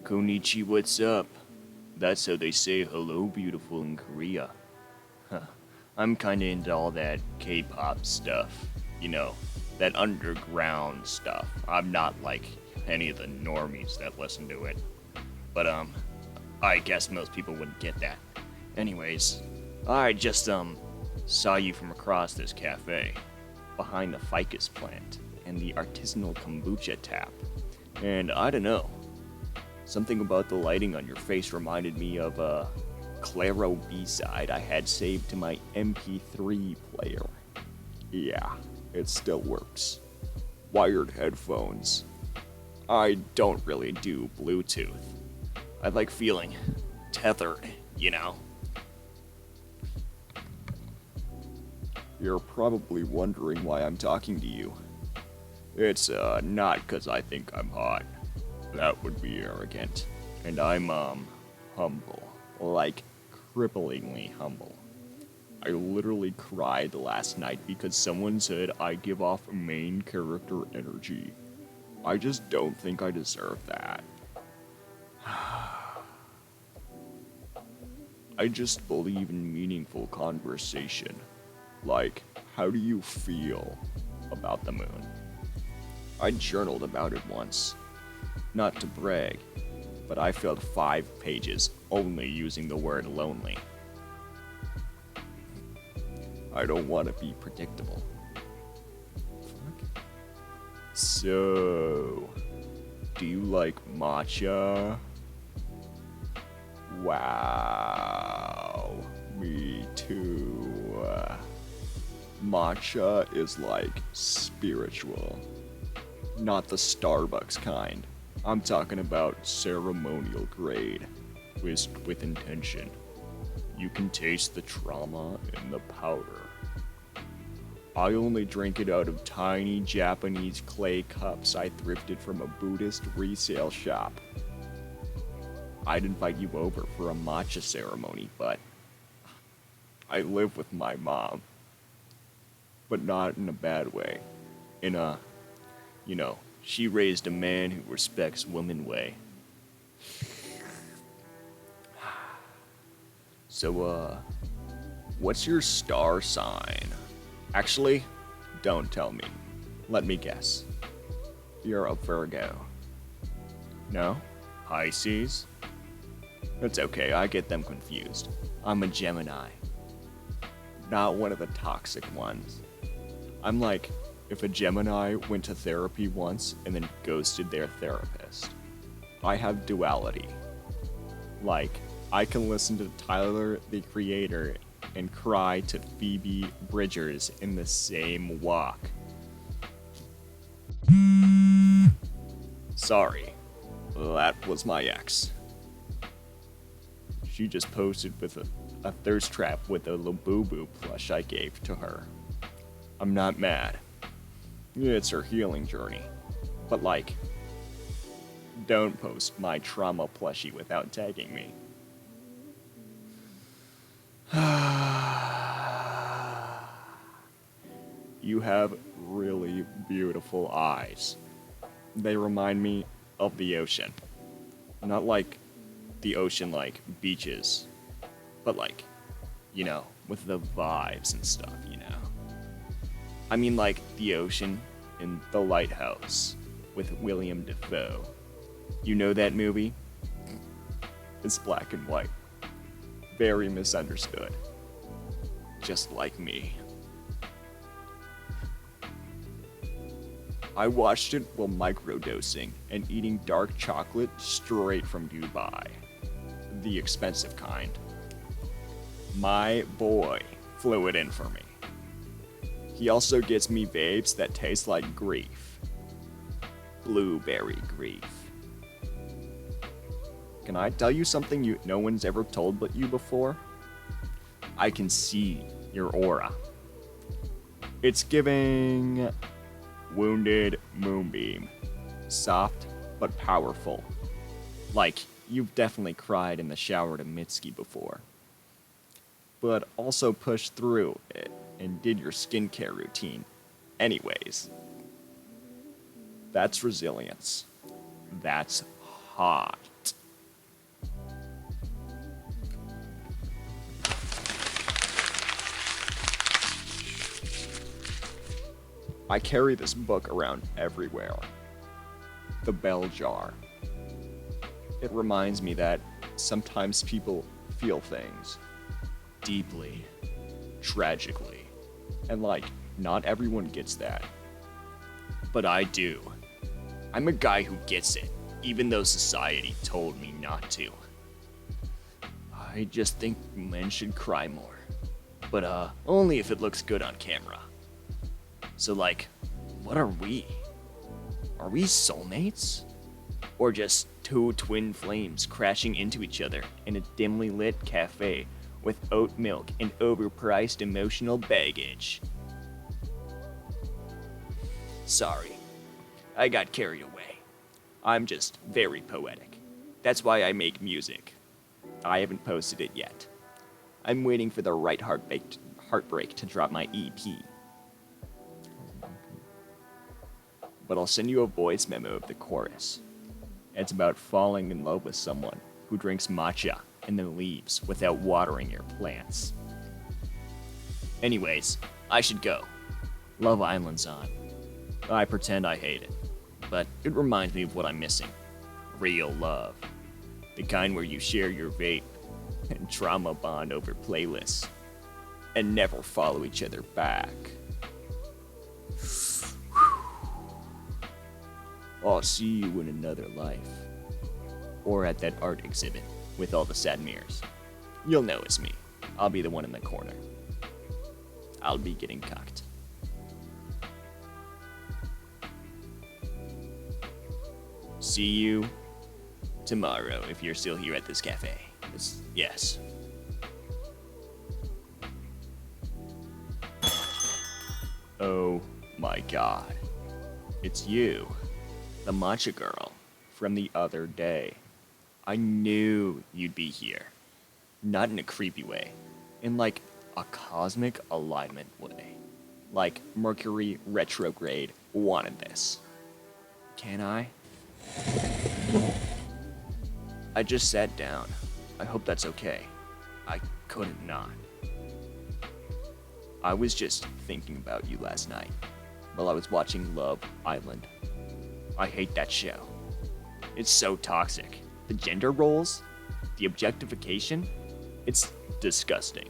Konichi, what's up? That's how they say hello, beautiful in Korea. Huh. I'm kinda into all that K-pop stuff. You know, that underground stuff. I'm not like any of the normies that listen to it. But, I guess most people wouldn't get that. Anyways, I just, saw you from across this cafe, behind the ficus plant and the artisanal kombucha tap. And I don't know, something about the lighting on your face reminded me of a Claro B-side I had saved to my MP3 player. Yeah, it still works. Wired headphones. I don't really do Bluetooth. I like feeling tethered, you know? You're probably wondering why I'm talking to you. It's, not 'cause I think I'm hot. That would be arrogant. And I'm, humble. Like, cripplingly humble. I literally cried last night because someone said I give off main character energy. I just don't think I deserve that. I just believe in meaningful conversation. Like, how do you feel about the moon? I journaled about it once. Not to brag, but I filled 5 pages only using the word lonely. I don't want to be predictable. Fuck. So, do you like matcha? Wow, me too. Matcha is like spiritual. Not the Starbucks kind. I'm talking about ceremonial grade. With intention. You can taste the trauma in the powder. I only drink it out of tiny Japanese clay cups I thrifted from a Buddhist resale shop. I'd invite you over for a matcha ceremony, but I live with my mom. But not in a bad way. In a, she raised a man who respects women way. So, what's your star sign? Actually, don't tell me. Let me guess. You're a Virgo. No? Pisces? It's okay, I get them confused. I'm a Gemini. Not one of the toxic ones. I'm like, if a Gemini went to therapy once and then ghosted their therapist. I have duality. Like, I can listen to Tyler, the Creator, and cry to Phoebe Bridgers in the same walk. Sorry, that was my ex. She just posted with a thirst trap with a Labubu plush I gave to her. I'm not mad. It's her healing journey. But like, don't post my trauma plushie without tagging me. You have really beautiful eyes. They remind me of the ocean. Not like the ocean like beaches, but like, with the vibes and stuff, I mean like the ocean in The Lighthouse with William Dafoe. You know that movie? It's black and white. Very misunderstood. Just like me. I watched it while microdosing and eating dark chocolate straight from Dubai. The expensive kind. My boy flew it in for me. He also gets me vapes that taste like grief. Blueberry grief. Can I tell you something no one's ever told but you before? I can see your aura. It's giving Wounded Moonbeam. Soft but powerful. Like, you've definitely cried in the shower to Mitski before. But also pushed through it and did your skincare routine. Anyways. That's resilience. That's hot. I carry this book around everywhere. The Bell Jar. It reminds me that sometimes people feel things Deeply. Tragically. and not everyone gets that. But I do. I'm a guy who gets it, even though society told me not to. I just think men should cry more. But only if it looks good on camera. So what are we? Are we soulmates? Or just two twin flames crashing into each other in a dimly lit cafe with oat milk and overpriced emotional baggage? Sorry, I got carried away. I'm just very poetic. That's why I make music. I haven't posted it yet. I'm waiting for the right heartbreak to drop my EP. But I'll send you a voice memo of the chorus. It's about falling in love with someone who drinks matcha and then leaves without watering your plants. Anyways, I should go. Love Island's on. I pretend I hate it, but it reminds me of what I'm missing. Real love. The kind where you share your vape and trauma bond over playlists and never follow each other back. I'll see you in another life. Or at that art exhibit with all the sad mirrors. You'll know it's me. I'll be the one in the corner. I'll be getting cocked. See you tomorrow if you're still here at this cafe. Yes. Oh my god. It's you. The matcha girl from the other day. I knew you'd be here. Not in a creepy way. In a cosmic alignment way. Like Mercury retrograde wanted this. Can I? I just sat down. I hope that's okay. I couldn't not. I was just thinking about you last night while I was watching Love Island. I hate that show. It's so toxic. The gender roles, the objectification, it's disgusting.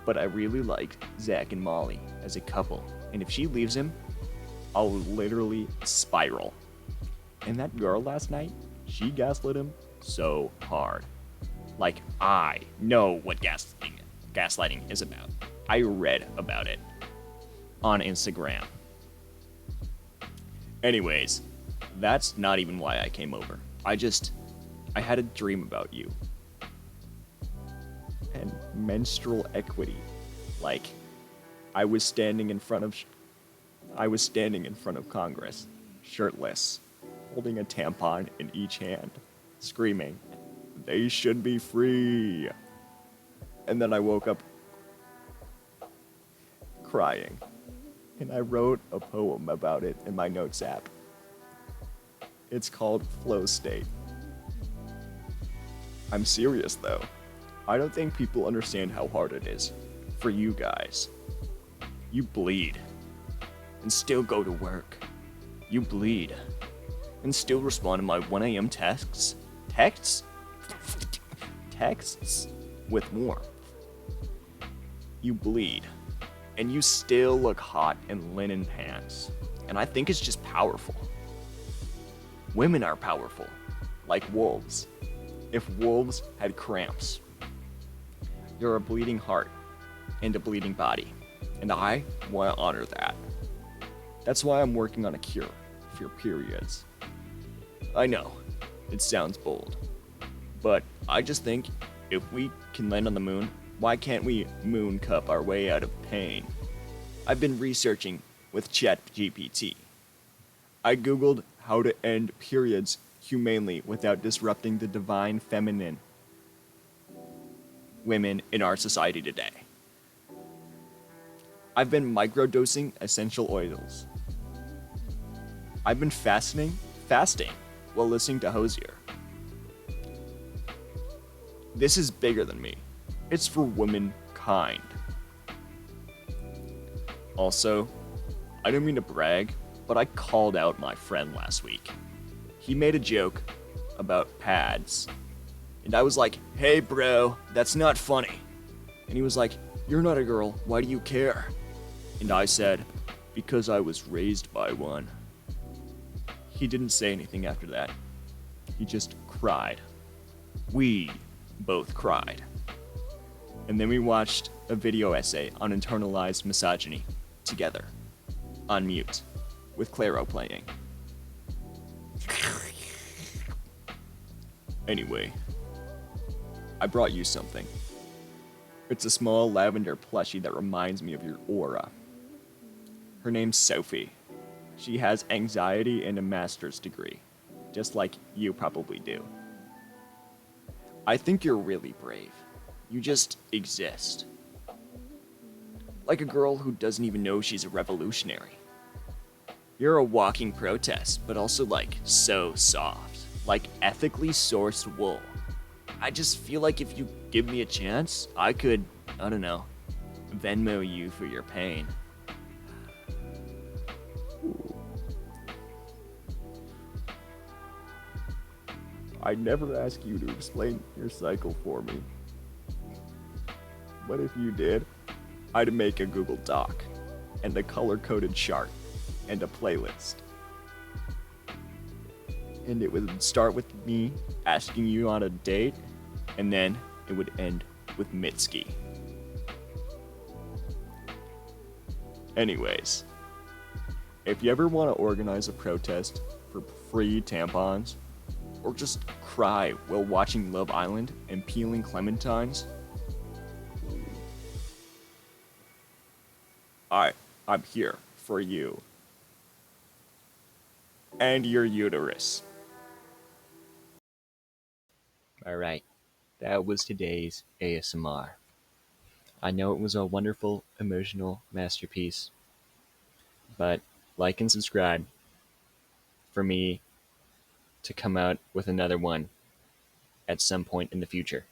But I really like Zach and Molly as a couple, and if she leaves him, I'll literally spiral. And that girl last night, she gaslit him so hard. I know what gaslighting is about. I read about it on Instagram. Anyways, that's not even why I came over. I had a dream about you. And menstrual equity. I was standing in front of Congress, shirtless, holding a tampon in each hand, screaming, "They should be free." And then I woke up crying, and I wrote a poem about it in my notes app. It's called Flow State. I'm serious though. I don't think people understand how hard it is for you guys. You bleed and still go to work. You bleed and still respond to my 1 a.m. texts with warmth. You bleed and you still look hot in linen pants. And I think it's just powerful. Women are powerful, like wolves. If wolves had cramps, you're a bleeding heart and a bleeding body, and I want to honor that. That's why I'm working on a cure for your periods. I know, it sounds bold, but I just think if we can land on the moon, why can't we moon cup our way out of pain? I've been researching with ChatGPT. I googled how to end periods humanely without disrupting the divine feminine women in our society today. I've been microdosing essential oils. I've been fasting fasting while listening to Hosier. This is bigger than me. It's for womankind. Also, I don't mean to brag, but I called out my friend last week. He made a joke about pads, and I was like, "Hey bro, that's not funny." And he was like, "You're not a girl, why do you care?" And I said, "Because I was raised by one." He didn't say anything after that. He just cried. We both cried. And then we watched a video essay on internalized misogyny together, on mute, with Claro playing. Anyway, I brought you something. It's a small lavender plushie that reminds me of your aura. Her name's Sophie. She has anxiety and a master's degree, just like you probably do. I think you're really brave. You just exist. Like a girl who doesn't even know she's a revolutionary. You're a walking protest, but also like so soft. Like ethically sourced wool. I just feel like if you give me a chance, I could, I don't know, Venmo you for your pain. I never ask you to explain your cycle for me. But if you did, I'd make a Google Doc, and a color-coded chart, and a playlist. And it would start with me asking you on a date, and then it would end with Mitski. Anyways, if you ever want to organize a protest for free tampons, or just cry while watching Love Island and peeling clementines, I'm here for you. And your uterus. Alright, that was today's ASMR. I know it was a wonderful, emotional masterpiece, but like and subscribe for me to come out with another one at some point in the future.